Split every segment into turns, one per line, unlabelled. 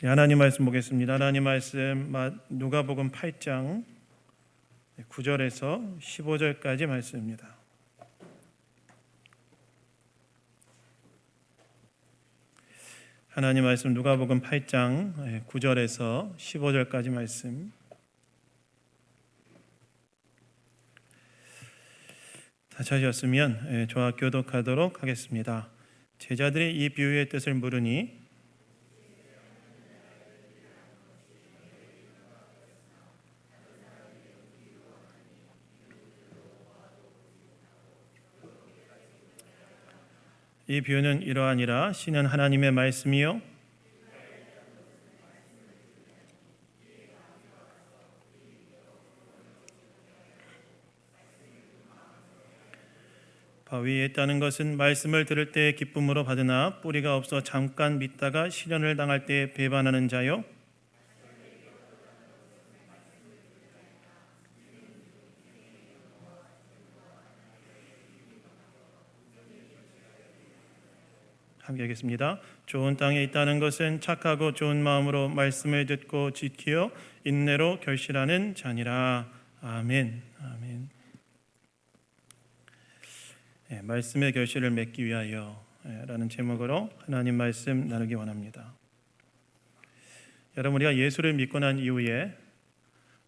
하나님 말씀 보겠습니다. 하나님 말씀 누가복음 8장 9절에서 15절까지 말씀입니다. 하나님 말씀 누가복음 8장 9절에서 15절까지 말씀. 다 찾으셨으면 저와 교독하도록 하겠습니다. 제자들이 이 비유의 뜻을 물으니 이 비유는 이러하니라. 씨는 하나님의 말씀이요 바위에 있다는 것은 말씀을 들을 때의 기쁨으로 받으나 뿌리가 없어 잠깐 믿다가 시련을 당할 때에 배반하는 자요. 함께 하겠습니다. 좋은 땅에 있다는 것은 착하고 좋은 마음으로 말씀을 듣고 지키어 인내로 결실하는 자니라. 아멘. 아멘. 말씀의 결실을 맺기 위하여 라는 제목으로 하나님 말씀 나누기 원합니다. 여러분, 우리가 예수를 믿고 난 이후에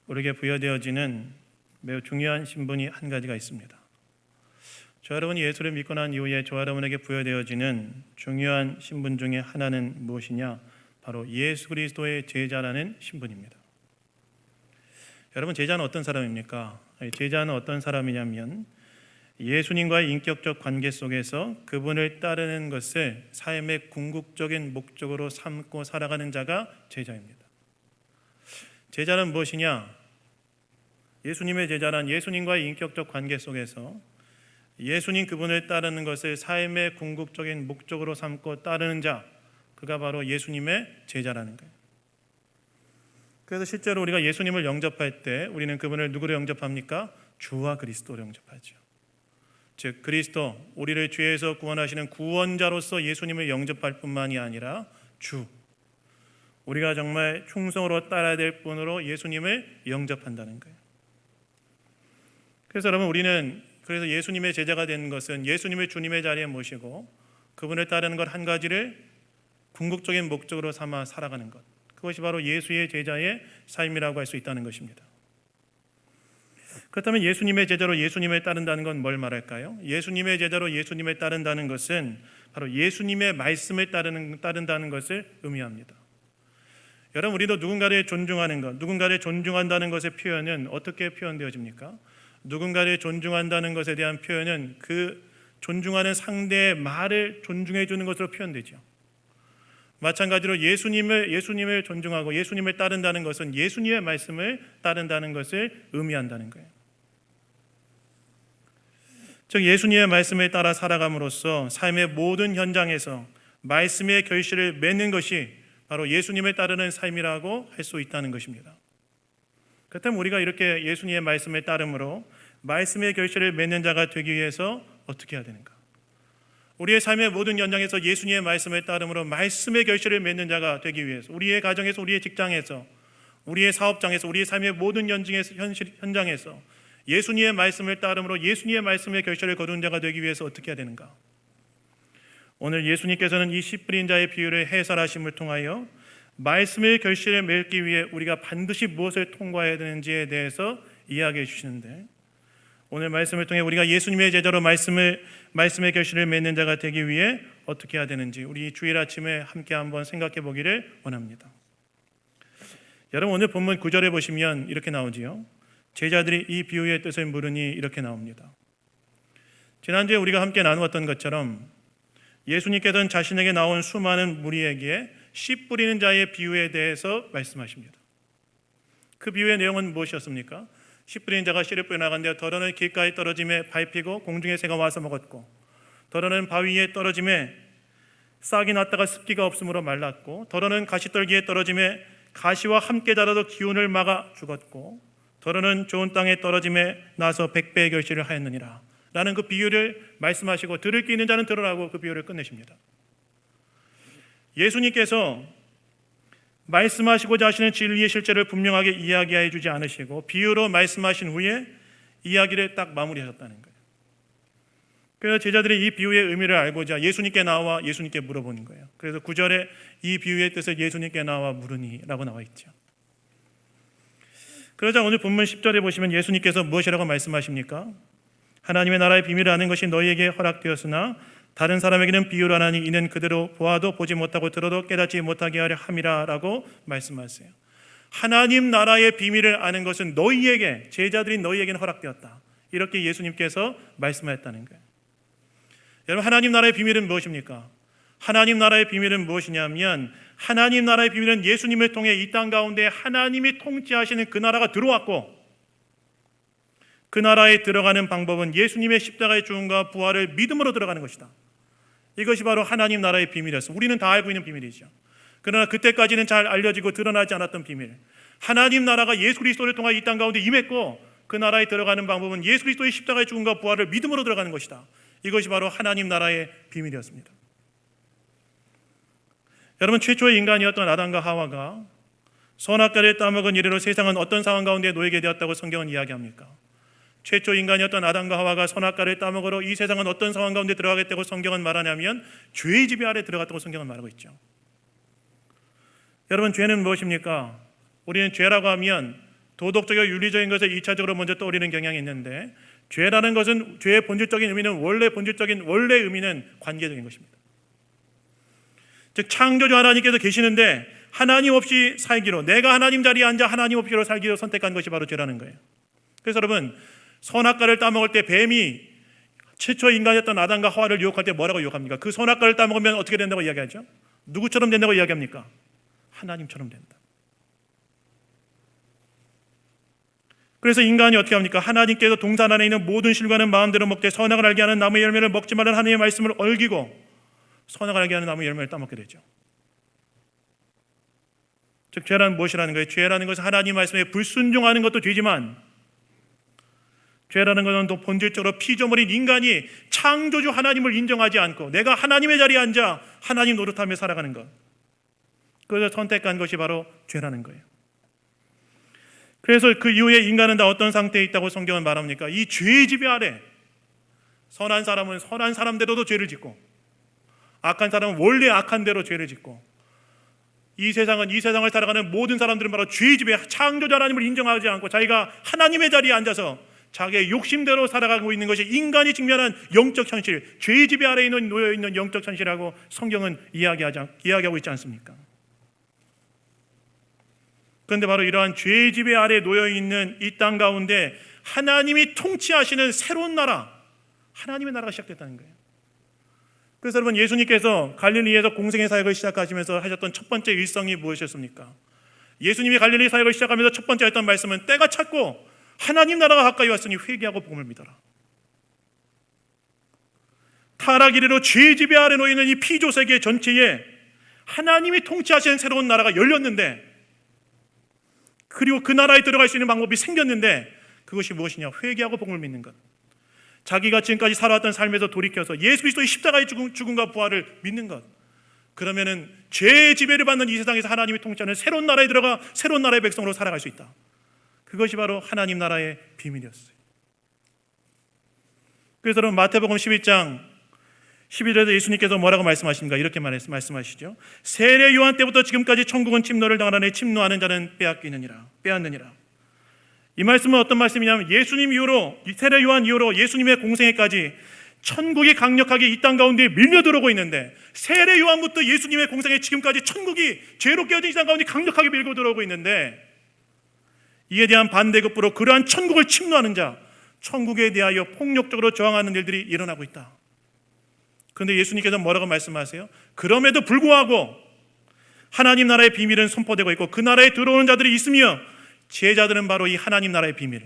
우리에게 부여되어지는 매우 중요한 신분이 한 가지가 있습니다. 저 여러분이 예수를 믿고 난 이후에 저 여러분에게 부여되어지는 중요한 신분 중에 하나는 무엇이냐? 바로 예수 그리스도의 제자라는 신분입니다. 여러분, 제자는 어떤 사람입니까? 제자는 어떤 사람이냐면 예수님과의 인격적 관계 속에서 그분을 따르는 것을 삶의 궁극적인 목적으로 삼고 살아가는 자가 제자입니다. 제자는 무엇이냐? 예수님의 제자란 예수님과의 인격적 관계 속에서 예수님 그분을 따르는 것을 삶의 궁극적인 목적으로 삼고 따르는 자, 그가 바로 예수님의 제자라는 거예요. 그래서 실제로 우리가 예수님을 영접할 때 우리는 그분을 누구로 영접합니까? 주와 그리스도로 영접하죠. 즉 그리스도, 우리를 죄에서 구원하시는 구원자로서 예수님을 영접할 뿐만이 아니라 주, 우리가 정말 충성으로 따라야 될 분으로 예수님을 영접한다는 거예요. 그래서 여러분, 우리는 그래서 예수님의 제자가 되는 것은 예수님을 주님의 자리에 모시고 그분을 따르는 것 한 가지를 궁극적인 목적으로 삼아 살아가는 것, 그것이 바로 예수의 제자의 삶이라고 할 수 있다는 것입니다. 그렇다면 예수님의 제자로 예수님을 따른다는 건 뭘 말할까요? 예수님의 제자로 예수님을 따른다는 것은 바로 예수님의 말씀을 따른다는 것을 의미합니다. 여러분, 우리도 누군가를 존중하는 것, 누군가를 존중한다는 것의 표현은 어떻게 표현되어집니까? 누군가를 존중한다는 것에 대한 표현은 그 존중하는 상대의 말을 존중해 주는 것으로 표현되죠. 마찬가지로 예수님을 존중하고 예수님을 따른다는 것은 예수님의 말씀을 따른다는 것을 의미한다는 거예요. 즉 예수님의 말씀을 따라 살아감으로써 삶의 모든 현장에서 말씀의 결실을 맺는 것이 바로 예수님을 따르는 삶이라고 할 수 있다는 것입니다. 그렇다면 우리가 이렇게 예수님의 말씀을 따름으로 말씀의 결실을 맺는 자가 되기 위해서 어떻게 해야 되는가? 우리의 삶의 모든 현장에서 예수님의 말씀을 따름으로 말씀의 결실을 맺는 자가 되기 위해서 우리의 가정에서, 우리의 직장에서, 우리의 사업장에서, 우리의 삶의 모든 현장에서 예수님의 말씀을 따름으로 예수님의 말씀의 결실을 거둔 자가 되기 위해서 어떻게 해야 되는가? 오늘 예수님께서는 이 씨 뿌린 자의 비유를 해설하심을 통하여 말씀의 결실을 맺기 위해 우리가 반드시 무엇을 통과해야 되는지에 대해서 이야기해 주시는데, 오늘 말씀을 통해 우리가 예수님의 제자로 말씀의 결실을 맺는 자가 되기 위해 어떻게 해야 되는지 우리 주일 아침에 함께 한번 생각해 보기를 원합니다. 여러분, 오늘 본문 9절에 보시면 이렇게 나오지요. 제자들이 이 비유의 뜻을 물으니 이렇게 나옵니다. 지난주에 우리가 함께 나누었던 것처럼 예수님께서는 자신에게 나온 수많은 무리에게 씨 뿌리는 자의 비유에 대해서 말씀하십니다. 그 비유의 내용은 무엇이었습니까? 씨 뿌리는 자가 씨를 뿌려 나간데 더러는 길가에 떨어짐에 밟히고 공중의 새가 와서 먹었고, 더러는 바위 위에 떨어짐에 싹이 났다가 습기가 없으므로 말랐고, 더러는 가시떨기에 떨어짐에 가시와 함께 자라도 기운을 막아 죽었고, 더러는 좋은 땅에 떨어짐에 나서 100배의 결실을 하였느니라 라는 그 비유를 말씀하시고, 들을 귀 있는 자는 들으라고 그 비유를 끝내십니다. 예수님께서 말씀하시고자 하시는 진리의 실제를 분명하게 이야기해 주지 않으시고 비유로 말씀하신 후에 이야기를 딱 마무리하셨다는 거예요. 그래서 제자들이 이 비유의 의미를 알고자 예수님께 나와 예수님께 물어보는 거예요. 그래서 9절에 이 비유의 뜻을 예수님께 나와 물으니 라고 나와 있죠. 그러자 오늘 본문 10절에 보시면 예수님께서 무엇이라고 말씀하십니까? 하나님의 나라의 비밀을 아는 것이 너희에게 허락되었으나 다른 사람에게는 비유를 하나니 이는 그대로 보아도 보지 못하고 들어도 깨닫지 못하게 하려 함이라 라고 말씀하세요. 하나님 나라의 비밀을 아는 것은 너희에게, 제자들인 너희에게는 허락되었다. 이렇게 예수님께서 말씀하셨다는 거예요. 여러분, 하나님 나라의 비밀은 무엇입니까? 하나님 나라의 비밀은 무엇이냐면 하나님 나라의 비밀은 예수님을 통해 이 땅 가운데 하나님이 통치하시는 그 나라가 들어왔고 그 나라에 들어가는 방법은 예수님의 십자가의 죽음과 부활을 믿음으로 들어가는 것이다. 이것이 바로 하나님 나라의 비밀이었습니다. 우리는 다 알고 있는 비밀이죠. 그러나 그때까지는 잘 알려지고 드러나지 않았던 비밀. 하나님 나라가 예수 그리스도를 통해 이 땅 가운데 임했고 그 나라에 들어가는 방법은 예수 그리스도의 십자가의 죽음과 부활을 믿음으로 들어가는 것이다. 이것이 바로 하나님 나라의 비밀이었습니다. 여러분, 최초의 인간이었던 아담과 하와가 선악과를 따먹은 이래로 세상은 어떤 상황 가운데 놓이게 되었다고 성경은 이야기합니까? 최초 인간이었던 아담과 하와가 선악과를 따먹으러 이 세상은 어떤 상황 가운데 들어가겠다고 성경은 말하냐면 죄의 지배 아래 들어갔다고 성경은 말하고 있죠. 여러분, 죄는 무엇입니까? 우리는 죄라고 하면 도덕적이고 윤리적인 것을 2차적으로 먼저 떠올리는 경향이 있는데 죄라는 것은 죄의 본질적인 의미는 원래 의미는 관계적인 것입니다. 즉 창조주 하나님께서 계시는데 하나님 없이 살기로, 내가 하나님 자리에 앉아 하나님 없이로 살기로 선택한 것이 바로 죄라는 거예요. 그래서 여러분, 선악과를 따먹을 때 뱀이 최초 인간이었던 아담과 하와를 유혹할 때 뭐라고 유혹합니까? 그 선악과를 따먹으면 어떻게 된다고 이야기하죠? 누구처럼 된다고 이야기합니까? 하나님처럼 된다. 그래서 인간이 어떻게 합니까? 하나님께서 동산 안에 있는 모든 실과는 마음대로 먹되 선악을 알게 하는 나무의 열매를 먹지 말라는 하나님의 말씀을 얼기고 선악을 알게 하는 나무의 열매를 따먹게 되죠. 즉 죄라는 무엇이라는 거예요? 죄라는 것은 하나님 말씀에 불순종하는 것도 죄지만 죄라는 것은 또 본질적으로 피조물인 인간이 창조주 하나님을 인정하지 않고 내가 하나님의 자리에 앉아 하나님 노릇하며 살아가는 것, 그래서 선택한 것이 바로 죄라는 거예요. 그래서 그 이후에 인간은 다 어떤 상태에 있다고 성경은 말합니까? 이 죄의 지배 아래 선한 사람은 선한 사람대로도 죄를 짓고 악한 사람은 원래 악한 대로 죄를 짓고 이 세상을 살아가는 모든 사람들은 바로 죄의 지배, 창조자 하나님을 인정하지 않고 자기가 하나님의 자리에 앉아서 자기의 욕심대로 살아가고 있는 것이 인간이 직면한 영적 현실, 죄의 지배 아래에 놓여있는 영적 현실이라고 성경은 이야기하고 있지 않습니까? 그런데 바로 이러한 죄의 지배 아래에 놓여있는 이 땅 가운데 하나님이 통치하시는 새로운 나라, 하나님의 나라가 시작됐다는 거예요. 그래서 여러분, 예수님께서 갈릴리에서 공생의 사역을 시작하시면서 하셨던 첫 번째 일성이 무엇이었습니까? 예수님이 갈릴리 사역을 시작하면서 첫 번째 했던 말씀은 때가 찼고 하나님 나라가 가까이 왔으니 회개하고 복음을 믿어라. 타락 이래로 죄의 지배 아래 놓이는 이 피조 세계 전체에 하나님이 통치하시는 새로운 나라가 열렸는데, 그리고 그 나라에 들어갈 수 있는 방법이 생겼는데 그것이 무엇이냐? 회개하고 복음을 믿는 것. 자기가 지금까지 살아왔던 삶에서 돌이켜서 예수 그리스도의 십자가의 죽음과 부활을 믿는 것. 그러면은 죄의 지배를 받는 이 세상에서 하나님이 통치하는 새로운 나라에 들어가 새로운 나라의 백성으로 살아갈 수 있다. 그것이 바로 하나님 나라의 비밀이었어요. 그래서 여러분, 마태복음 11장 11절에서 예수님께서 뭐라고 말씀하십니까? 이렇게 말씀하시죠. 세례 요한 때부터 지금까지 천국은 침노를 당하나니 침노하는 자는 빼앗느니라. 이 말씀은 어떤 말씀이냐면 예수님 이후로, 세례 요한 이후로 예수님의 공생애까지 천국이 강력하게 이 땅 가운데 밀려 들어오고 있는데, 세례 요한부터 예수님의 공생애 지금까지 천국이 죄로 깨어진 이 땅 가운데 강력하게 밀고 들어오고 있는데, 이에 대한 반대급부로 그러한 천국을 침노하는 자, 천국에 대하여 폭력적으로 저항하는 일들이 일어나고 있다. 그런데 예수님께서 뭐라고 말씀하세요? 그럼에도 불구하고 하나님 나라의 비밀은 선포되고 있고 그 나라에 들어오는 자들이 있으며 제자들은 바로 이 하나님 나라의 비밀,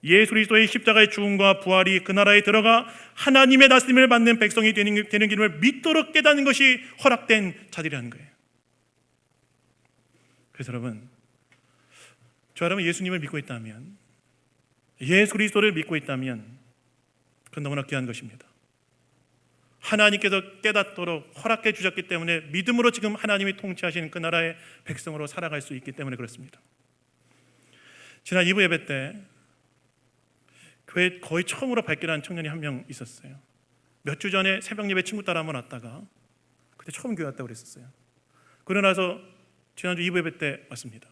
예수 그리스도의 십자가의 죽음과 부활이 그 나라에 들어가 하나님의 다스림을 받는 백성이 되는 길을 믿도록 깨닫는 것이 허락된 자들이라는 거예요. 그래서 여러분, 여러분 예수님을 믿고 있다면, 예수 그리스도를 믿고 있다면 그건 너무나 귀한 것입니다. 하나님께서 깨닫도록 허락해 주셨기 때문에 믿음으로 지금 하나님이 통치하시는 그 나라의 백성으로 살아갈 수 있기 때문에 그렇습니다. 지난 2부 예배 때 교회에 거의 처음으로 발길한 청년이 한 명 있었어요. 몇 주 전에 새벽 예배 친구 따라 한번 왔다가 그때 처음 교회 왔다고 그랬었어요. 그러고 나서 지난주 2부 예배 때 왔습니다.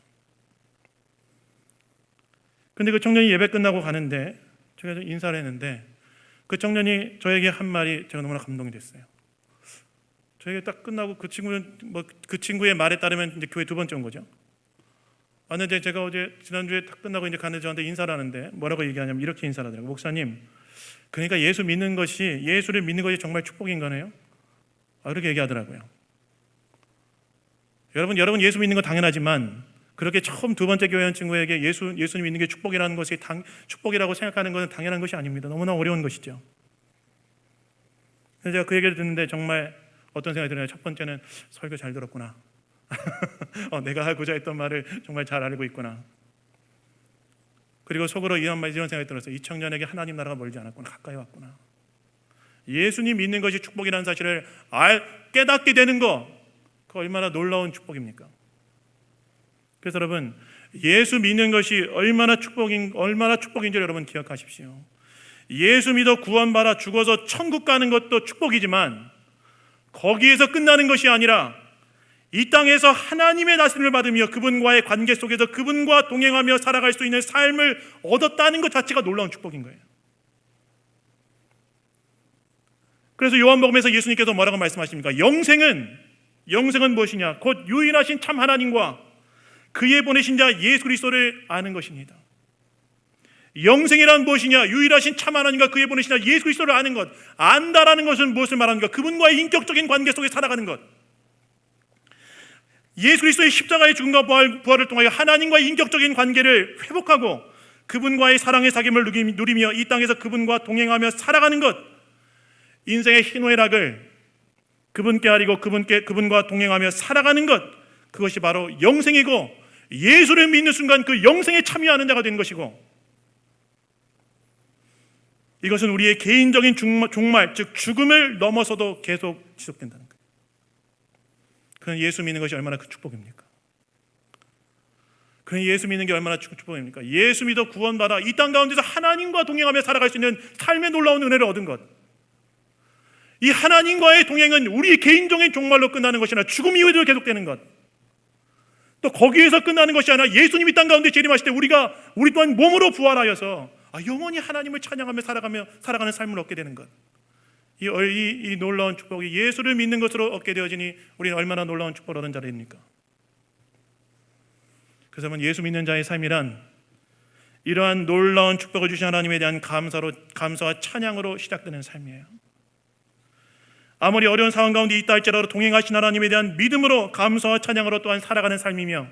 근데 그 청년이 예배 끝나고 가는데 제가 좀 인사를 했는데 그 청년이 저에게 한 말이 제가 너무나 감동이 됐어요. 저에게 딱 끝나고 그 친구는 그 친구의 말에 따르면 이제 교회 두 번째 온 거죠. 왔는데 제가 어제 지난주에 딱 끝나고 이제 가는데 저한테 인사를 하는데 뭐라고 얘기하냐면 이렇게 인사를 하더라고요. 목사님, 그러니까 예수를 믿는 것이 정말 축복인 거네요. 그렇게 얘기하더라고요. 여러분 예수 믿는 건 당연하지만 그렇게 처음 두 번째 교회 온 친구에게 예수님 믿는 게 축복이라는 것이 축복이라고 생각하는 것은 당연한 것이 아닙니다. 너무나 어려운 것이죠. 그래서 제가 그 얘기를 듣는데 정말 어떤 생각이 드나요? 첫 번째는 설교 잘 들었구나. 내가 하고자 했던 말을 정말 잘 알고 있구나. 그리고 속으로 이런 생각이 들었어요. 이 청년에게 하나님 나라가 멀지 않았구나. 가까이 왔구나. 예수님 믿는 것이 축복이라는 사실을 깨닫게 되는 거, 그 얼마나 놀라운 축복입니까? 그래서 여러분, 예수 믿는 것이 얼마나 축복인지 여러분 기억하십시오. 예수 믿어 구원받아 죽어서 천국 가는 것도 축복이지만 거기에서 끝나는 것이 아니라 이 땅에서 하나님의 다스림을 받으며 그분과의 관계 속에서 그분과 동행하며 살아갈 수 있는 삶을 얻었다는 것 자체가 놀라운 축복인 거예요. 그래서 요한복음에서 예수님께서 뭐라고 말씀하십니까? 영생은 무엇이냐? 곧 유일하신 참 하나님과 그의 보내신 자 예수 그리스도를 아는 것입니다. 영생이란 무엇이냐? 유일하신 참 하나님과 그의 보내신 자 예수 그리스도를 아는 것. 안다라는 것은 무엇을 말하는가? 그분과의 인격적인 관계 속에 살아가는 것. 예수 그리스도의 십자가의 죽음과 부활을 통하여 하나님과의 인격적인 관계를 회복하고 그분과의 사랑의 사귐을 누리며 이 땅에서 그분과 동행하며 살아가는 것. 인생의 희노애락을 그분께 아리고 그분과 동행하며 살아가는 것. 그것이 바로 영생이고 예수를 믿는 순간 그 영생에 참여하는 자가 되는 것이고, 이것은 우리의 개인적인 종말, 즉 죽음을 넘어서도 계속 지속된다는 거예요. 그건 예수 믿는 것이 얼마나 큰 축복입니까? 그건 예수 믿는 게 얼마나 축복입니까? 예수 믿어 구원받아 이 땅 가운데서 하나님과 동행하며 살아갈 수 있는 삶의 놀라운 은혜를 얻은 것. 이 하나님과의 동행은 우리 개인적인 종말로 끝나는 것이 아니라 죽음 이후에도 계속되는 것. 또 거기에서 끝나는 것이 아니라 예수님 이 땅 가운데 재림하실 때 우리 또한 몸으로 부활하여서 영원히 하나님을 찬양하며 살아가는 삶을 얻게 되는 것. 이 놀라운 축복이 예수를 믿는 것으로 얻게 되어지니 우리는 얼마나 놀라운 축복을 얻은 자들입니까? 그래서 예수 믿는 자의 삶이란 이러한 놀라운 축복을 주신 하나님에 대한 감사와 찬양으로 시작되는 삶이에요. 아무리 어려운 상황 가운데 있다 할지라도 동행하신 하나님에 대한 믿음으로 감사와 찬양으로 또한 살아가는 삶이며,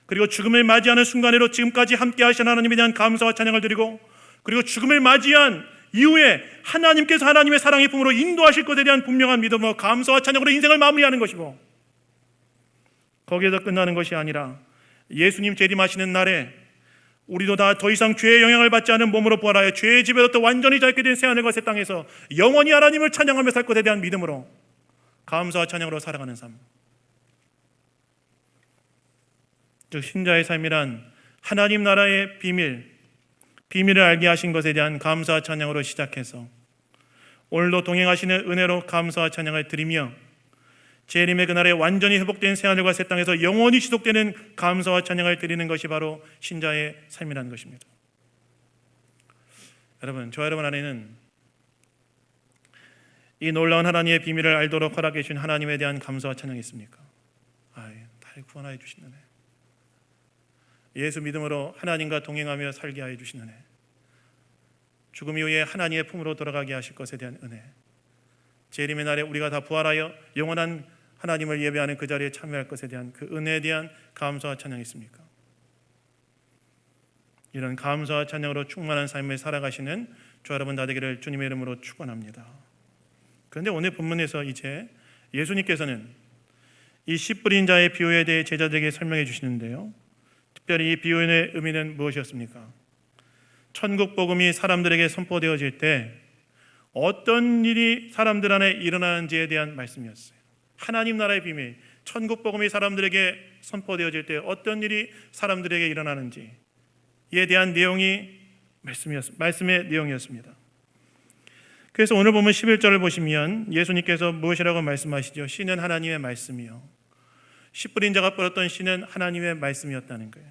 그리고 죽음을 맞이하는 순간에도 지금까지 함께 하신 하나님에 대한 감사와 찬양을 드리고, 그리고 죽음을 맞이한 이후에 하나님께서 하나님의 사랑의 품으로 인도하실 것에 대한 분명한 믿음으로 감사와 찬양으로 인생을 마무리하는 것이고, 거기에서 끝나는 것이 아니라 예수님 재림하시는 날에 우리도 다 더 이상 죄의 영향을 받지 않은 몸으로 부활하여 죄의 집에서 완전히 자유케 된 새하늘과 새 땅에서 영원히 하나님을 찬양하며 살 것에 대한 믿음으로 감사와 찬양으로 살아가는 삶. 즉 신자의 삶이란 하나님 나라의 비밀을 알게 하신 것에 대한 감사와 찬양으로 시작해서 오늘도 동행하시는 은혜로 감사와 찬양을 드리며 재림의 그날에 완전히 회복된 새하늘과 새 땅에서 영원히 지속되는 감사와 찬양을 드리는 것이 바로 신자의 삶이라는 것입니다. 여러분, 저와 여러분 안에는 이 놀라운 하나님의 비밀을 알도록 허락해 주신 하나님에 대한 감사와 찬양이 있습니까? 날 구원하여 주신 은혜, 예수 믿음으로 하나님과 동행하며 살게 하여 주신 은혜, 죽음 이후에 하나님의 품으로 돌아가게 하실 것에 대한 은혜, 재림의 날에 우리가 다 부활하여 영원한 하나님을 예배하는 그 자리에 참여할 것에 대한 그 은혜에 대한 감사와 찬양이 있습니까? 이런 감사와 찬양으로 충만한 삶을 살아가시는 저와 여러분 다 되기를 주님의 이름으로 축원합니다. 그런데 오늘 본문에서 이제 예수님께서는 이 씨 뿌린 자의 비유에 대해 제자들에게 설명해 주시는데요, 특별히 이 비유의 의미는 무엇이었습니까? 천국 복음이 사람들에게 선포되어질 때 어떤 일이 사람들 안에 일어나는지에 대한 말씀이었어요. 하나님 나라의 비밀, 천국 복음이 사람들에게 선포되어질 때 어떤 일이 사람들에게 일어나는지에 대한 내용이 말씀의 내용이었습니다. 그래서 오늘 보면 11절을 보시면 예수님께서 무엇이라고 말씀하시죠? 씨는 하나님의 말씀이요, 씨 뿌린 자가 뿌렸던 씨는 하나님의 말씀이었다는 거예요.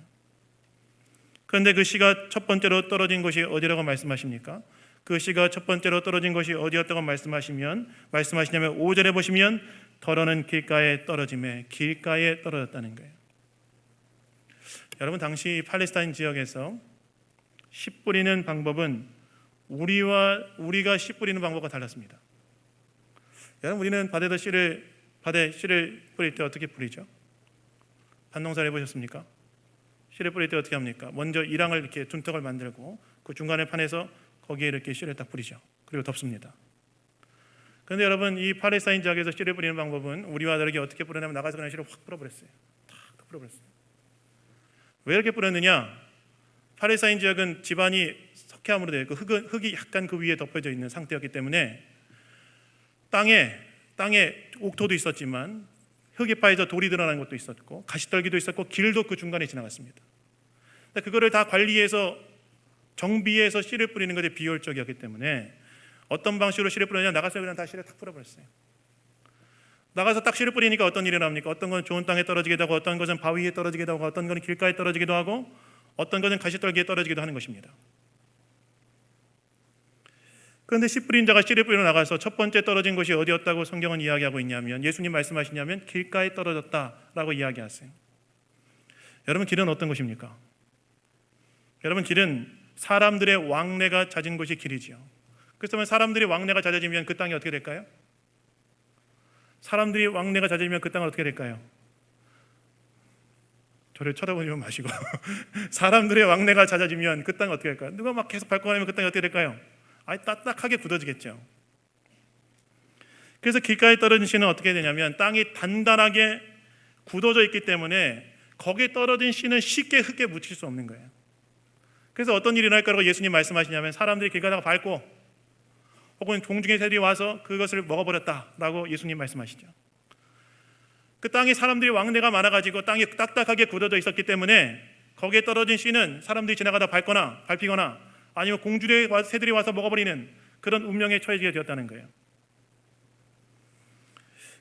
그런데 그 씨가 첫 번째로 떨어진 것이 어디라고 말씀하십니까? 그 씨가 첫 번째로 떨어진 것이 어디였다고 말씀하시냐면 5절에 보시면 더러는 길가에 떨어짐에, 길가에 떨어졌다는 거예요. 여러분, 당시 팔레스타인 지역에서 씨 뿌리는 방법은 우리가 씨 뿌리는 방법과 달랐습니다. 여러분, 우리는 밭에 씨를 뿌릴 때 어떻게 뿌리죠? 밭농사를 해보셨습니까? 씨를 뿌릴 때 어떻게 합니까? 먼저 이랑을 이렇게 둔턱을 만들고 그 중간에 파내서 거기에 이렇게 씨를 딱 뿌리죠. 그리고 덮습니다. 그런데 여러분, 이 팔레스타인 지역에서 씨를 뿌리는 방법은 우리와 다르게 어떻게 뿌리냐면 나가서 그냥 씨를 확 뿌려버렸어요. 탁 뿌려버렸어요. 왜 이렇게 뿌렸느냐? 팔레스타인 지역은 지반이 석회암으로 되어 있고 흙이 약간 그 위에 덮여져 있는 상태였기 때문에 땅에 옥토도 있었지만 흙이 파여져 돌이 드러나는 것도 있었고 가시떨기도 있었고 길도 그 중간에 지나갔습니다. 그거를 다 관리해서 정비해서 씨를 뿌리는 것이 비효율적이었기 때문에 어떤 방식으로 씨를 뿌리냐, 나가서 그냥 다 씨를 탁 뿌려버렸어요. 나가서 딱 씨를 뿌리니까 어떤 일이 납니까? 어떤 건 좋은 땅에 떨어지기도 하고, 어떤 것은 바위 위에 떨어지기도 하고, 어떤 것은 길가에 떨어지기도 하고, 어떤 것은 가시떨기에 떨어지기도 하는 것입니다. 그런데 씨 뿌린 자가 씨를 뿌리러 나가서 첫 번째 떨어진 것이 어디였다고 성경은 이야기하고 있냐면, 예수님 말씀하시냐면 길가에 떨어졌다라고 이야기하세요. 여러분, 길은 어떤 것입니까? 여러분, 길은 사람들의 왕래가 잦은 곳이 길이지요. 그렇다면 사람들이 왕래가 잦아지면 그 땅이 어떻게 될까요? 사람들이 왕래가 잦아지면 그 땅은 어떻게 될까요? 저를 쳐다보지 마시고 사람들의 왕래가 잦아지면 그 땅은 어떻게 될까요? 누가 막 계속 밟고 가면 그 땅이 어떻게 될까요? 딱딱하게 굳어지겠죠. 그래서 길가에 떨어진 씨는 어떻게 되냐면 땅이 단단하게 굳어져 있기 때문에 거기에 떨어진 씨는 쉽게 흙에 묻힐 수 없는 거예요. 그래서 어떤 일이 일어날 거라고 예수님 말씀하시냐면 사람들이 길 가다가 밟고 혹은 공중의 새들이 와서 그것을 먹어버렸다라고 예수님 말씀하시죠. 그 땅에 사람들이 왕래가 많아가지고 땅이 딱딱하게 굳어져 있었기 때문에 거기에 떨어진 씨는 사람들이 지나가다 밟히거나 아니면 공중의 새들이 와서 먹어버리는 그런 운명에 처해지게 되었다는 거예요.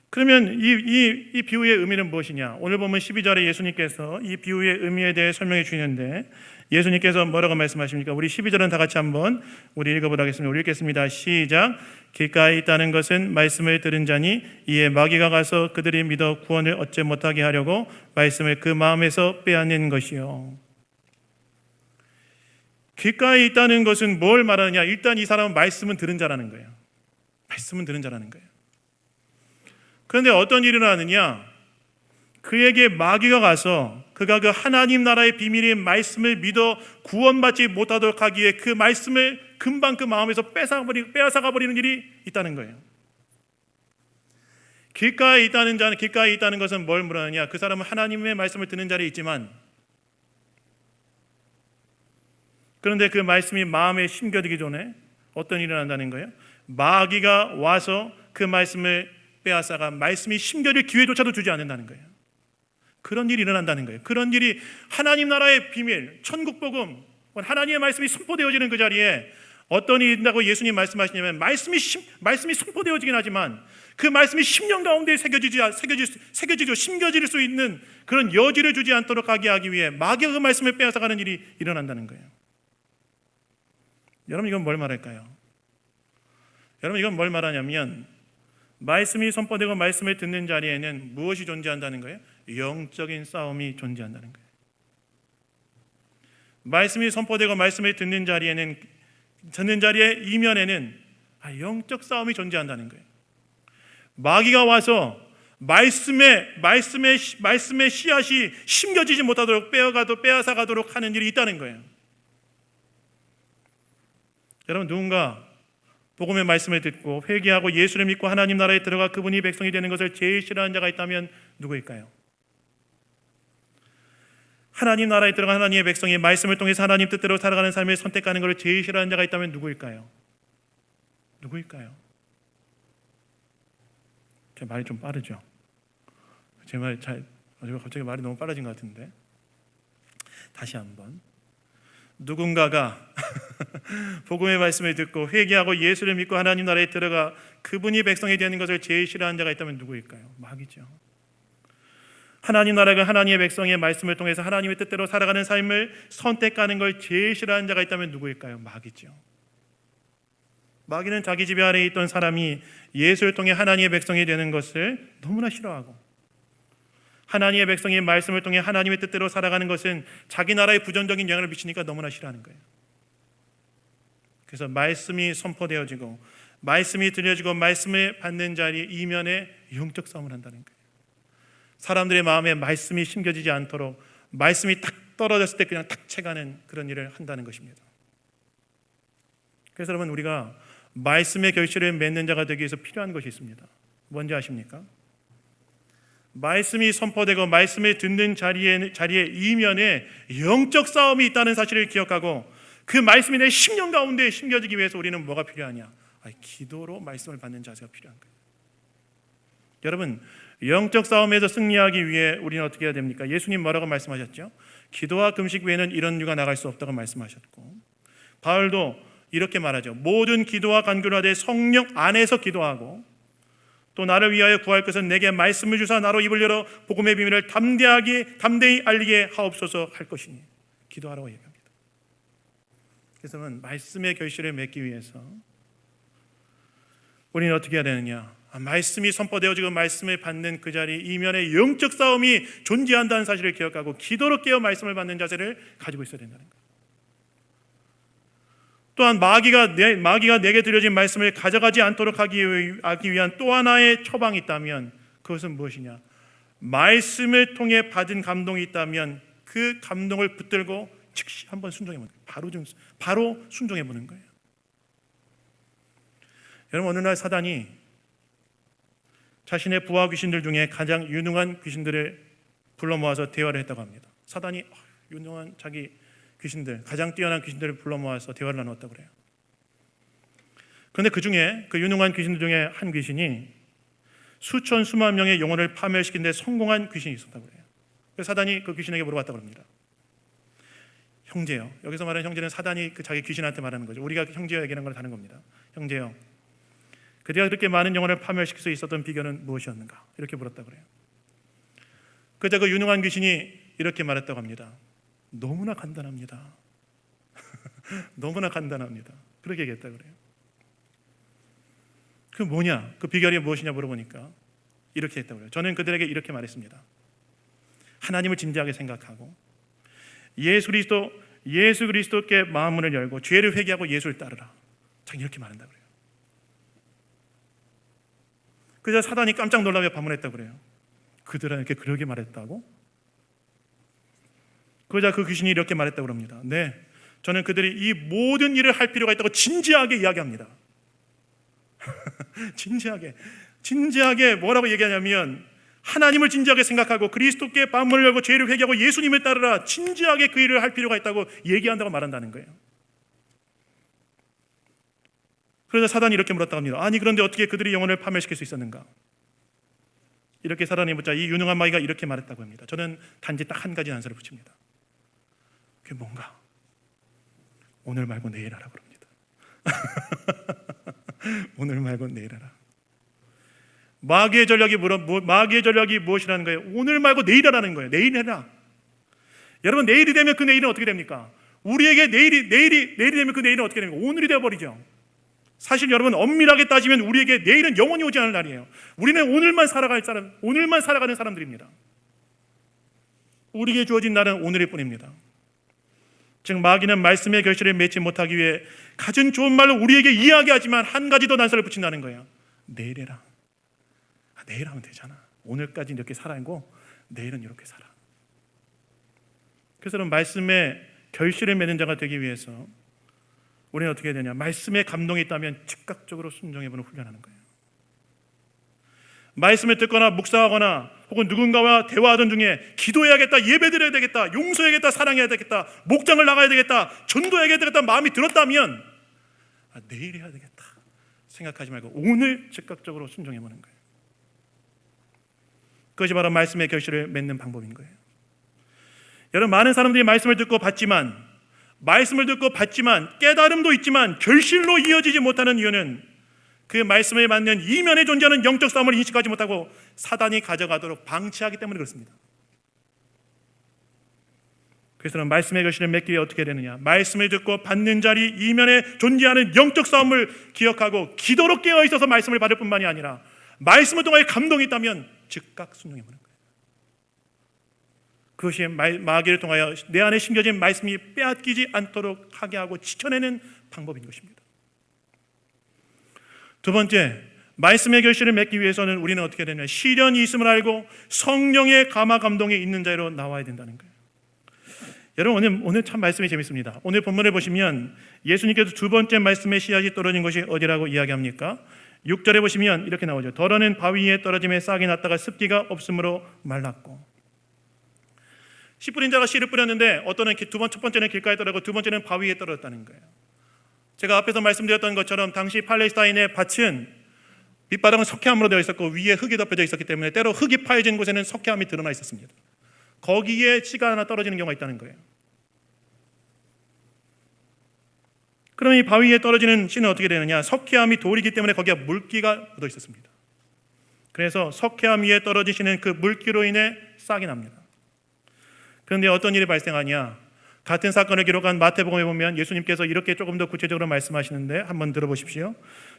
그러면 이 비유의 의미는 무엇이냐? 오늘 보면 12절에 예수님께서 이 비유의 의미에 대해 설명해 주시는데 예수님께서 뭐라고 말씀하십니까? 우리 12절은 다 같이 한번 우리 읽어보도록 하겠습니다. 우리 읽겠습니다. 시작. 길가에 있다는 것은 말씀을 들은 자니 이에 마귀가 가서 그들이 믿어 구원을 얻지 못하게 하려고 말씀을 그 마음에서 빼앗는 것이요. 길가에 있다는 것은 뭘 말하느냐? 일단 이 사람은 말씀은 들은 자라는 거예요. 말씀은 들은 자라는 거예요. 그런데 어떤 일이 일어나느냐? 그에게 마귀가 가서 그가 그 하나님 나라의 비밀인 말씀을 믿어 구원받지 못하도록 하기 위해 그 말씀을 금방 그 마음에서 빼앗아가 버리는 일이 있다는 거예요. 길가에 있다는 것은 뭘 말하느냐? 그 사람은 하나님의 말씀을 듣는 자리에 있지만 그런데 그 말씀이 마음에 심겨들기 전에 어떤 일이 일어난다는 거예요? 마귀가 와서 그 말씀을 빼앗아가 말씀이 심겨질 기회조차도 주지 않는다는 거예요. 그런 일이 일어난다는 거예요. 그런 일이 하나님 나라의 비밀, 천국 복음, 하나님의 말씀이 선포되어지는 그 자리에 어떤 일이 있다고 예수님 말씀하시냐면 말씀이 선포되어지긴 하지만 그 말씀이 심령 가운데 새겨지고 심겨질 수 있는 그런 여지를 주지 않도록 하기 위해 마귀가 그 말씀을 빼앗아가는 일이 일어난다는 거예요. 여러분, 이건 뭘 말할까요? 여러분, 이건 뭘 말하냐면 말씀이 선포되고 말씀을 듣는 자리에는 무엇이 존재한다는 거예요? 영적인 싸움이 존재한다는 거예요. 말씀이 선포되고 말씀을 듣는 자리에 이면에는 영적 싸움이 존재한다는 거예요. 마귀가 와서 말씀의 씨앗이 심겨지지 못하도록 빼앗아가도록 하는 일이 있다는 거예요. 여러분, 누군가 복음의 말씀을 듣고 회개하고 예수를 믿고 하나님 나라에 들어가 그분이 백성이 되는 것을 제일 싫어하는 자가 있다면 누구일까요? 하나님 나라에 들어가 하나님의 백성이 말씀을 통해서 하나님 뜻대로 살아가는 삶을 선택하는 것을 제일 싫어하는 자가 있다면 누구일까요? 누구일까요? 제 말이 좀 빠르죠? 제 말이 갑자기 말이 너무 빨라진 것 같은데 다시 한번. 누군가가 복음의 말씀을 듣고 회개하고 예수를 믿고 하나님 나라에 들어가 그분이 백성이 되는 것을 제일 싫어하는 자가 있다면 누구일까요? 마귀죠. 하나님 나라가 하나님의 백성의 말씀을 통해서 하나님의 뜻대로 살아가는 삶을 선택하는 걸 제일 싫어하는 자가 있다면 누구일까요? 마귀죠. 마귀는 자기 지배 아래에 있던 사람이 예수를 통해 하나님의 백성이 되는 것을 너무나 싫어하고, 하나님의 백성의 말씀을 통해 하나님의 뜻대로 살아가는 것은 자기 나라에 부정적인 영향을 미치니까 너무나 싫어하는 거예요. 그래서 말씀이 선포되어지고 말씀이 들려지고 말씀을 받는 자리 이면에 영적 싸움을 한다는 거예요. 사람들의 마음에 말씀이 심겨지지 않도록 말씀이 딱 떨어졌을 때 그냥 탁 채가는 그런 일을 한다는 것입니다. 그래서 여러분, 우리가 말씀의 결실을 맺는 자가 되기 위해서 필요한 것이 있습니다. 뭔지 아십니까? 말씀이 선포되고 말씀을 듣는 자리에 이면에 영적 싸움이 있다는 사실을 기억하고 그 말씀이 내 심령 가운데 심겨지기 위해서 우리는 뭐가 필요하냐? 기도로 말씀을 받는 자세가 필요한 거예요. 여러분, 영적 싸움에서 승리하기 위해 우리는 어떻게 해야 됩니까? 예수님 뭐라고 말씀하셨죠? 기도와 금식 외에는 이런 유가 나갈 수 없다고 말씀하셨고, 바울도 이렇게 말하죠. 모든 기도와 간구를 하되 성령 안에서 기도하고, 또 나를 위하여 구할 것은 내게 말씀을 주사 나로 입을 열어 복음의 비밀을 담대히 알리게 하옵소서 할 것이니, 기도하라고 얘기합니다. 그래서 말씀의 결실을 맺기 위해서 우리는 어떻게 해야 되느냐? 말씀이 선포되어지고 말씀을 받는 그 자리 이면에 영적 싸움이 존재한다는 사실을 기억하고 기도로 깨어 말씀을 받는 자세를 가지고 있어야 된다는 거예요. 또한 마귀가 내게 들려진 말씀을 가져가지 않도록 하기 위한 또 하나의 처방이 있다면 그것은 무엇이냐? 말씀을 통해 받은 감동이 있다면 그 감동을 붙들고 즉시 한번 순종해 보는 거예요. 바로 순종해 보는 거예요. 여러분, 어느 날 사단이 자신의 부하 귀신들 중에 가장 유능한 귀신들을 불러 모아서 대화를 했다고 합니다. 사단이 유능한 자기 귀신들, 가장 뛰어난 귀신들을 불러 모아서 대화를 나눴다고 그래요. 그런데 그 중에 그 유능한 귀신들 중에 한 귀신이 수만 명의 영혼을 파멸시킨 데 성공한 귀신이 있었다고 그래요. 그래서 사단이 그 귀신에게 물어봤다고 합니다. 형제요. 여기서 말하는 형제는 사단이 그 자기 귀신한테 말하는 거죠. 우리가 형제요 얘기하는 걸 다른 겁니다. 형제요. 그대가 그렇게 많은 영혼을 파멸시킬 수 있었던 비결은 무엇이었는가? 이렇게 물었다고 그래요. 그때 그 유능한 귀신이 이렇게 말했다고 합니다. 너무나 간단합니다. 너무나 간단합니다. 그렇게 얘기했다고 그래요. 그 뭐냐? 그 비결이 무엇이냐 물어보니까 이렇게 했다고 그래요. 저는 그들에게 이렇게 말했습니다. 하나님을 진지하게 생각하고 예수 그리스도께 마음문을 열고 죄를 회개하고 예수를 따르라. 자기 이렇게 말한다고 그래요. 그래서 사단이 깜짝 놀라며 반문했다고 그래요. 그들에게 그러게 말했다고? 그러자 그 귀신이 이렇게 말했다고 합니다. 네, 저는 그들이 이 모든 일을 할 필요가 있다고 진지하게 이야기합니다. 진지하게 뭐라고 얘기하냐면 하나님을 진지하게 생각하고 그리스도께 마음을 열고 죄를 회개하고 예수님을 따르라. 진지하게 그 일을 할 필요가 있다고 얘기한다고 말한다는 거예요. 그래서 사단이 이렇게 물었다고 합니다. 아니, 그런데 어떻게 그들이 영혼을 파멸시킬 수 있었는가? 이렇게 사단이 묻자 이 유능한 마귀가 이렇게 말했다고 합니다. 저는 단지 딱 한 가지 단서를 붙입니다. 그게 뭔가? 오늘 말고 내일 하라 그럽니다. 오늘 말고 내일 하라. 마귀의 전략이 무엇이라는 거예요? 오늘 말고 내일 하라는 거예요. 내일 해라. 여러분, 내일이 되면 그 내일은 어떻게 됩니까? 우리에게 내일이 되면 그 내일은 어떻게 됩니까? 오늘이 되어버리죠. 사실 여러분, 엄밀하게 따지면 우리에게 내일은 영원히 오지 않을 날이에요. 우리는 오늘만 살아가는 사람들입니다. 우리에게 주어진 날은 오늘일 뿐입니다. 즉 마귀는 말씀의 결실을 맺지 못하기 위해 가진 좋은 말로 우리에게 이야기하지만 한 가지 더 단서를 붙인다는 거예요. 내일 해라. 내일 하면 되잖아. 오늘까지 이렇게 살아있고 내일은 이렇게 살아. 그래서 말씀의 결실을 맺는 자가 되기 위해서 우리는 어떻게 해야 되냐? 말씀에 감동이 있다면 즉각적으로 순종해보는 훈련하는 거예요. 말씀을 듣거나 묵상하거나 혹은 누군가와 대화하던 중에 기도해야겠다, 예배드려야 되겠다, 용서해야겠다, 사랑해야 되겠다, 목장을 나가야 되겠다, 전도해야 되겠다 마음이 들었다면 내일 해야 되겠다 생각하지 말고 오늘 즉각적으로 순종해 보는 거예요. 그것이 바로 말씀의 결실을 맺는 방법인 거예요. 여러분, 많은 사람들이 말씀을 듣고 받지만 깨달음도 있지만 결실로 이어지지 못하는 이유는 그 말씀에 맞는 이면에 존재하는 영적 싸움을 인식하지 못하고 사단이 가져가도록 방치하기 때문에 그렇습니다. 그래서 말씀의 결실을 맺기 위해 어떻게 되느냐? 말씀을 듣고 받는 자리 이면에 존재하는 영적 싸움을 기억하고 기도로 깨어 있어서 말씀을 받을 뿐만이 아니라 말씀을 통하여 감동이 있다면 즉각 순종해 보는 거예요. 그것이 마귀를 통하여 내 안에 심겨진 말씀이 빼앗기지 않도록 하게 하고 지켜내는 방법인 것입니다. 두 번째, 말씀의 결실을 맺기 위해서는 우리는 어떻게 되냐? 시련이 있음을 알고 성령의 감화 감동이 있는 자로 나와야 된다는 거예요. 여러분, 오늘 참 말씀이 재밌습니다. 오늘 본문을 보시면 예수님께서 두 번째 말씀의 씨앗이 떨어진 것이 어디라고 이야기합니까? 6절에 보시면 이렇게 나오죠. 더러는 바위 위에 떨어짐에 싹이 났다가 습기가 없으므로 말랐고. 씨 뿌린 자가 씨를 뿌렸는데 어떠는 첫 번째는 길가에 떨어지고 두 번째는 바위 위에 떨어졌다는 거예요. 제가 앞에서 말씀드렸던 것처럼 당시 팔레스타인의 밭은 밑바닥은 석회암으로 되어 있었고 위에 흙이 덮여져 있었기 때문에 때로 흙이 파여진 곳에는 석회암이 드러나 있었습니다. 거기에 씨가 하나 떨어지는 경우가 있다는 거예요. 그럼 이 바위 위에 떨어지는 씨는 어떻게 되느냐? 석회암이 돌이기 때문에 거기에 물기가 묻어 있었습니다. 그래서 석회암 위에 떨어지시는 그 물기로 인해 싹이 납니다. 그런데 어떤 일이 발생하냐? 같은 사건을 기록한 마태복음에 보면 예수님께서 이렇게 조금 더 구체적으로 말씀하시는데 한번 들어보십시오.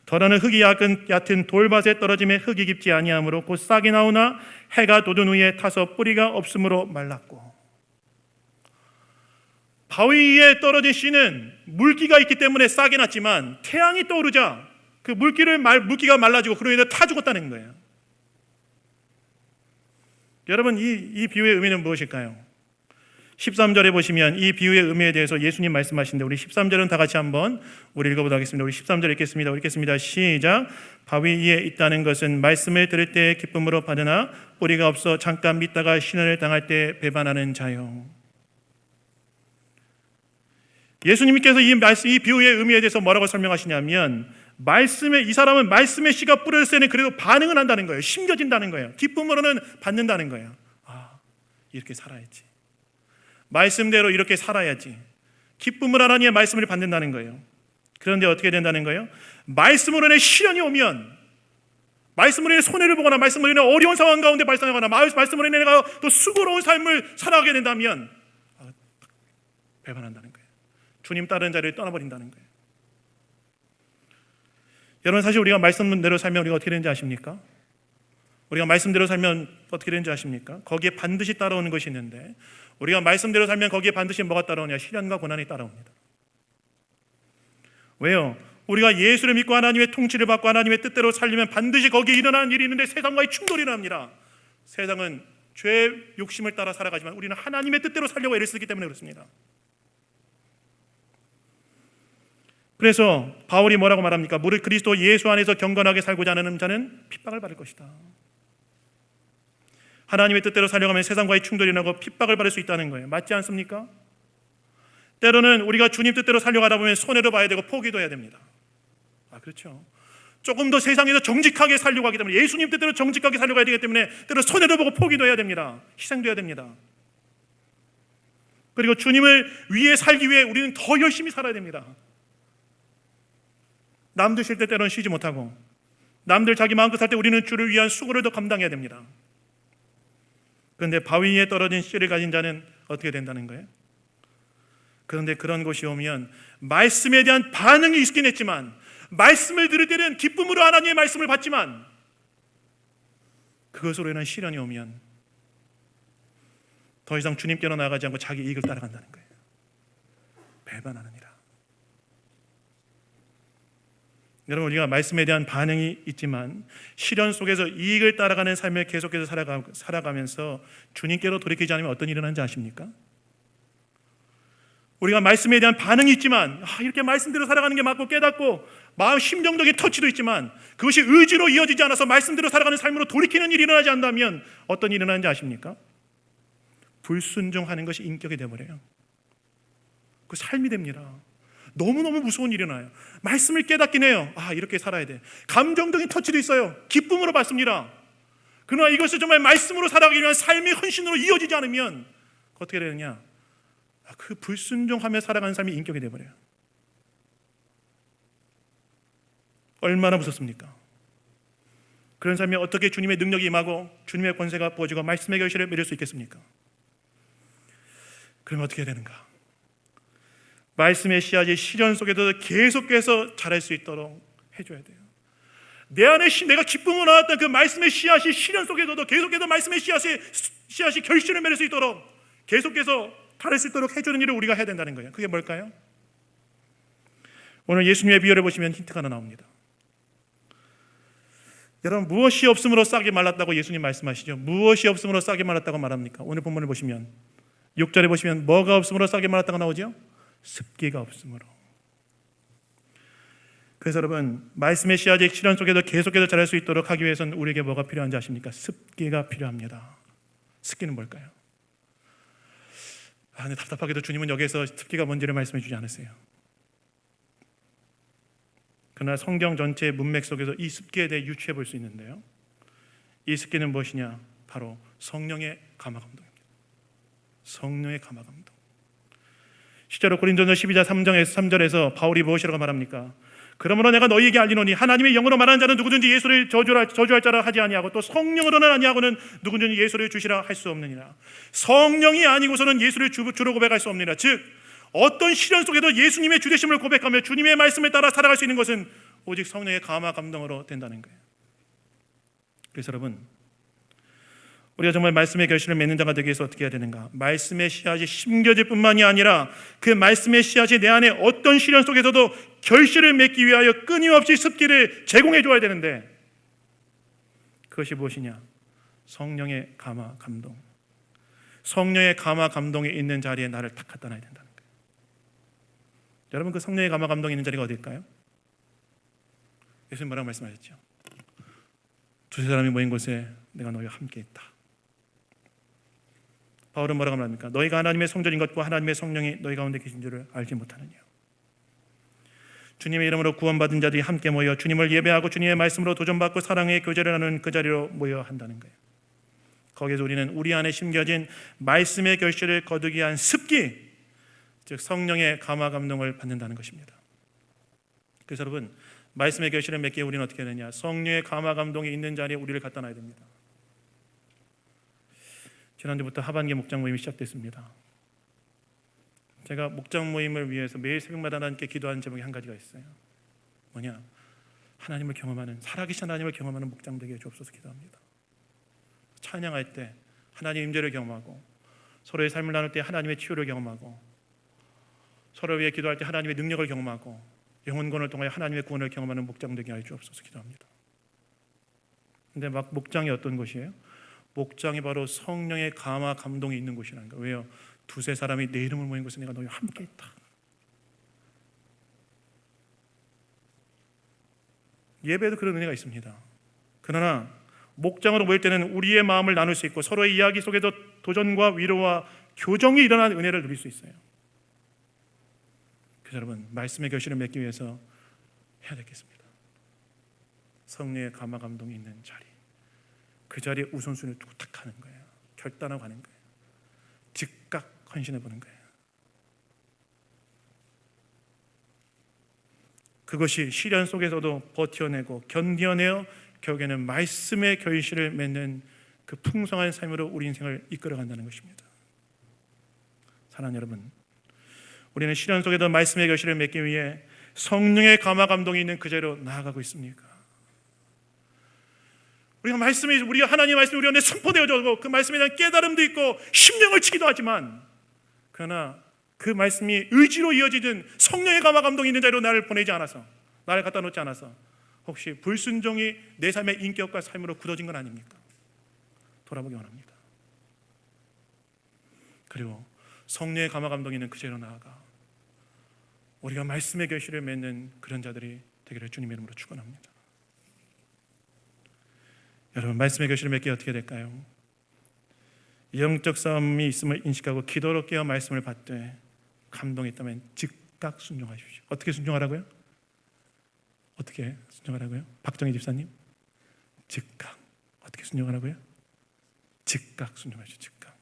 더러는 흙이 얕은 돌밭에 떨어짐에 흙이 깊지 아니하므로 곧 싹이 나오나 해가 돋은 후에 타서 뿌리가 없으므로 말랐고. 바위 위에 떨어진 씨는 물기가 있기 때문에 싹이 났지만 태양이 떠오르자 그 물기가 말라지고 그로 인해 타 죽었다는 거예요. 여러분, 이 비유의 의미는 무엇일까요? 13절에 보시면 이 비유의 의미에 대해서 예수님 말씀하시는데 우리 13절은 다 같이 한번 우리 읽어보도록 하겠습니다. 우리 13절 읽겠습니다. 우리 읽겠습니다. 시작. 바위 위에 있다는 것은 말씀을 들을 때 기쁨으로 받으나 뿌리가 없어 잠깐 믿다가 시련을 당할 때 배반하는 자요. 예수님께서 이 비유의 의미에 대해서 뭐라고 설명하시냐면 이 사람은 말씀의 씨가 뿌려졌을 때는 그래도 반응은 한다는 거예요. 심겨진다는 거예요. 기쁨으로는 받는다는 거예요. 이렇게 살아야지. 말씀대로 이렇게 살아야지. 기쁨을 하나님의 말씀을 받는다는 거예요. 그런데 어떻게 된다는 거예요? 말씀으로 인해 시련이 오면, 말씀으로 인해 손해를 보거나 말씀으로 인해 어려운 상황 가운데 발생하거나 말씀으로 인해 내가 또 수고로운 삶을 살아가게 된다면 배반한다는 거예요. 주님 따르는 자리를 떠나버린다는 거예요. 여러분, 사실 우리가 말씀대로 살면 우리가 어떻게 되는지 아십니까? 우리가 말씀대로 살면 어떻게 되는지 아십니까? 거기에 반드시 따라오는 것이 있는데 우리가 말씀대로 살면 거기에 반드시 뭐가 따라오냐? 시련과 고난이 따라옵니다. 왜요? 우리가 예수를 믿고 하나님의 통치를 받고 하나님의 뜻대로 살려면 반드시 거기에 일어나는 일이 있는데 세상과의 충돌이 일어납니다. 세상은 죄의 욕심을 따라 살아가지만 우리는 하나님의 뜻대로 살려고 애를 쓰기 때문에 그렇습니다. 그래서 바울이 뭐라고 말합니까? 무릇 그리스도 예수 안에서 경건하게 살고자 하는 자는 핍박을 받을 것이다. 하나님의 뜻대로 살려가면 세상과의 충돌이 나고 핍박을 받을 수 있다는 거예요. 맞지 않습니까? 때로는 우리가 주님 뜻대로 살려가다 보면 손해도 봐야 되고 포기도 해야 됩니다. 그렇죠. 조금 더 세상에서 정직하게 살려고 하기 때문에 예수님 뜻대로 정직하게 살려고 해야 되기 때문에 때로 손해도 보고 포기도 해야 됩니다. 희생도 해야 됩니다. 그리고 주님을 위해 살기 위해 우리는 더 열심히 살아야 됩니다. 남들 쉴 때 때로는 쉬지 못하고 남들 자기 마음껏 살 때 우리는 주를 위한 수고를 더 감당해야 됩니다. 그런데 바위 위에 떨어진 씨를 가진 자는 어떻게 된다는 거예요? 그런데 그런 곳이 오면 말씀에 대한 반응이 있긴 했지만 말씀을 들을 때는 기쁨으로 하나님의 말씀을 받지만 그것으로 인한 시련이 오면 더 이상 주님께로 나아가지 않고 자기 이익을 따라간다는 거예요. 배반하느니라. 여러분, 우리가 말씀에 대한 반응이 있지만 시련 속에서 이익을 따라가는 삶을 계속해서 살아가면서 주님께로 돌이키지 않으면 어떤 일이 일어나는지 아십니까? 우리가 말씀에 대한 반응이 있지만 이렇게 말씀대로 살아가는 게 맞고 깨닫고 마음 심정적인 터치도 있지만 그것이 의지로 이어지지 않아서 말씀대로 살아가는 삶으로 돌이키는 일이 일어나지 않는다면 어떤 일이 일어나는지 아십니까? 불순종하는 것이 인격이 되어버려요. 그 삶이 됩니다. 너무너무 무서운 일이 일어나요. 말씀을 깨닫긴 해요. 이렇게 살아야 돼. 감정적인 터치도 있어요. 기쁨으로 받습니다. 그러나 이것을 정말 말씀으로 살아가기 위한 삶의 헌신으로 이어지지 않으면 어떻게 되느냐? 그 불순종하며 살아가는 삶이 인격이 되어버려요. 얼마나 무섭습니까? 그런 삶이 어떻게 주님의 능력이 임하고 주님의 권세가 부어지고 말씀의 결실을 맺을 수 있겠습니까? 그러면 어떻게 해야 되는가? 말씀의 씨앗이 시련 속에도 계속해서 자랄 수 있도록 해줘야 돼요. 내 안에 내가 기쁨으로 나왔던 그 말씀의 씨앗이 시련 속에서도 계속해서 말씀의 씨앗이 결실을 맺을 수 있도록 계속해서 자랄 수 있도록 해주는 일을 우리가 해야 된다는 거예요. 그게 뭘까요? 오늘 예수님의 비유를 보시면 힌트가 하나 나옵니다. 여러분, 무엇이 없음으로 싹이 말랐다고 예수님 말씀하시죠? 무엇이 없음으로 싹이 말랐다고 말합니까? 오늘 본문을 보시면 6절에 보시면 뭐가 없음으로 싹이 말랐다고 나오죠? 습기가 없음으로. 그래서 여러분, 말씀의 씨앗이 시련 속에도 계속해서 자랄 수 있도록 하기 위해서는 우리에게 뭐가 필요한지 아십니까? 습기가 필요합니다. 습기는 뭘까요? 근데 답답하게도 주님은 여기에서 습기가 뭔지를 말씀해 주지 않으세요. 그러나 성경 전체의 문맥 속에서 이 습기에 대해 유추해 볼 수 있는데요, 이 습기는 무엇이냐? 바로 성령의 감화감동입니다. 성령의 감화감동. 실제로 고린도전서 12장 3절에서 바울이 무엇이라고 말합니까? 그러므로 내가 너희에게 알리노니 하나님의 영으로 말하는 자는 누구든지 예수를 저주할 자라 하지 아니하고 또 성령으로는 아니하고는 누구든지 예수를 주시라 할 수 없느니라. 성령이 아니고서는 예수를 주로 고백할 수 없느니라. 즉 어떤 시련 속에도 예수님의 주되심을 고백하며 주님의 말씀에 따라 살아갈 수 있는 것은 오직 성령의 감화 감동으로 된다는 거예요. 그래서 여러분, 우리가 정말 말씀의 결실을 맺는 자가 되기 위해서 어떻게 해야 되는가? 말씀의 씨앗이 심겨질 뿐만이 아니라 그 말씀의 씨앗이 내 안에 어떤 시련 속에서도 결실을 맺기 위하여 끊임없이 습기를 제공해 줘야 되는데, 그것이 무엇이냐? 성령의 감화 감동. 성령의 감화 감동이 있는 자리에 나를 딱 갖다 놔야 된다는 거예요. 여러분, 그 성령의 감화 감동이 있는 자리가 어디일까요? 예수님 뭐라고 말씀하셨죠? 두세 사람이 모인 곳에 내가 너희와 함께 있다. 바울은 뭐라고 말합니까? 너희가 하나님의 성전인 것과 하나님의 성령이 너희 가운데 계신 줄을 알지 못하느냐. 주님의 이름으로 구원받은 자들이 함께 모여 주님을 예배하고 주님의 말씀으로 도전받고 사랑의 교제를 하는 그 자리로 모여 한다는 거예요. 거기서 우리는 우리 안에 심겨진 말씀의 결실을 거두기 위한 습기, 즉 성령의 감화 감동을 받는다는 것입니다. 그래서 여러분, 말씀의 결실을 맺기 위해 우리는 어떻게 해야 되냐? 성령의 감화 감동이 있는 자리에 우리를 갖다 놔야 됩니다. 지난주부터 하반기 목장 모임이 시작됐습니다. 제가 목장 모임을 위해서 매일 새벽마다 하나님께 기도하는 제목이 한 가지가 있어요. 뭐냐? 하나님을 경험하는, 살아계신 하나님을 경험하는 목장 되게 주옵소서 기도합니다. 찬양할 때 하나님의 임재를 경험하고, 서로의 삶을 나눌 때 하나님의 치유를 경험하고, 서로 위해 기도할 때 하나님의 능력을 경험하고, 영혼권을 통하여 하나님의 구원을 경험하는 목장 되게 하여 주옵소서 기도합니다. 근데 막 목장이 어떤 곳이에요? 목장이 바로 성령의 감화 감동이 있는 곳이라는 거예요. 왜요? 두세 사람이 내 이름을 모인 곳에 내가 너희와 함께 있다. 예배도 그런 은혜가 있습니다. 그러나 목장으로 모일 때는 우리의 마음을 나눌 수 있고 서로의 이야기 속에도 도전과 위로와 교정이 일어나는 은혜를 누릴 수 있어요. 그래서 여러분, 말씀의 결실을 맺기 위해서 해야 되겠습니다. 성령의 감화 감동이 있는 자리, 그 자리에 우선순위를 두고 딱 하는 거예요. 결단하고 가는 거예요. 즉각 헌신해 보는 거예요. 그것이 시련 속에서도 버텨내고 견뎌내어 결국에는 말씀의 결실을 맺는 그 풍성한 삶으로 우리 인생을 이끌어간다는 것입니다. 사랑하는 여러분, 우리는 시련 속에도 말씀의 결실을 맺기 위해 성령의 감화 감동이 있는 그 자리로 나아가고 있습니까? 우리가 하나님의 말씀이 우리 안에 선포되어지고 그 말씀에 대한 깨달음도 있고 심령을 치기도 하지만, 그러나 그 말씀이 의지로 이어지든 성령의 감화 감동이 있는 자리로 나를 보내지 않아서, 나를 갖다 놓지 않아서 혹시 불순종이 내 삶의 인격과 삶으로 굳어진 건 아닙니까? 돌아보기 원합니다. 그리고 성령의 감화 감동이 있는 그 자리로 나아가 우리가 말씀의 결실을 맺는 그런 자들이 되기를 주님의 이름으로 축원합니다. 여러분, 말씀의 결실을 맺기 어떻게 될까요? 영적 싸움이 있음을 인식하고 기도로 깨어 말씀을 받되 감동이 있다면 즉각 순종하십시오. 어떻게 순종하라고요? 어떻게 순종하라고요? 박정희 집사님, 즉각. 어떻게 순종하라고요? 즉각 순종하십시오. 즉각.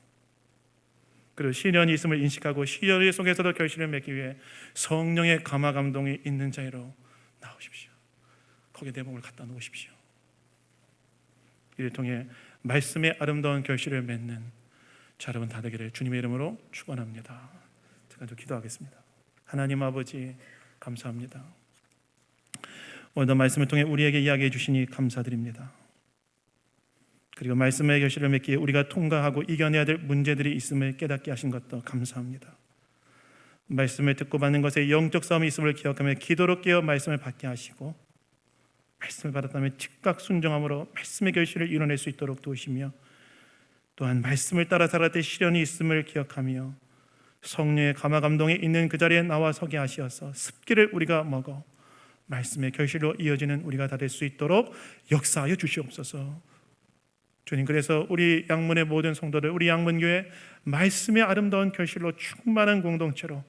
그리고 시련이 있음을 인식하고 시련 속에서도 결실을 맺기 위해 성령의 감화 감동이 있는 자리로 나오십시오. 거기에 내 몸을 갖다 놓으십시오. 이를 통해 말씀의 아름다운 결실을 맺는 자 여러분 다 되기를 주님의 이름으로 축원합니다. 제가 좀 기도하겠습니다. 하나님 아버지 감사합니다. 오늘도 말씀을 통해 우리에게 이야기해 주시니 감사드립니다. 그리고 말씀의 결실을 맺기에 우리가 통과하고 이겨내야 될 문제들이 있음을 깨닫게 하신 것도 감사합니다. 말씀을 듣고 받는 것에 영적 싸움이 있음을 기억하며 기도로 깨어 말씀을 받게 하시고 말씀을 받았다면 즉각 순종함으로 말씀의 결실을 이뤄낼 수 있도록 도우시며 또한 말씀을 따라 살아갈 때 시련이 있음을 기억하며 성령의 감화 감동이 있는 그 자리에 나와 서게 하시어서 습기를 우리가 먹어 말씀의 결실로 이어지는 우리가 다 될 수 있도록 역사하여 주시옵소서. 주님, 그래서 우리 양문의 모든 성도들, 우리 양문교회 말씀의 아름다운 결실로 충만한 공동체로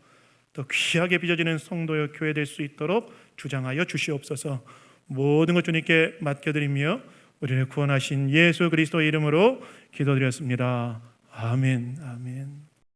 더 귀하게 빚어지는 성도여 교회 될 수 있도록 주장하여 주시옵소서. 모든 것 주님께 맡겨드리며 우리를 구원하신 예수 그리스도의 이름으로 기도드렸습니다. 아멘. 아멘.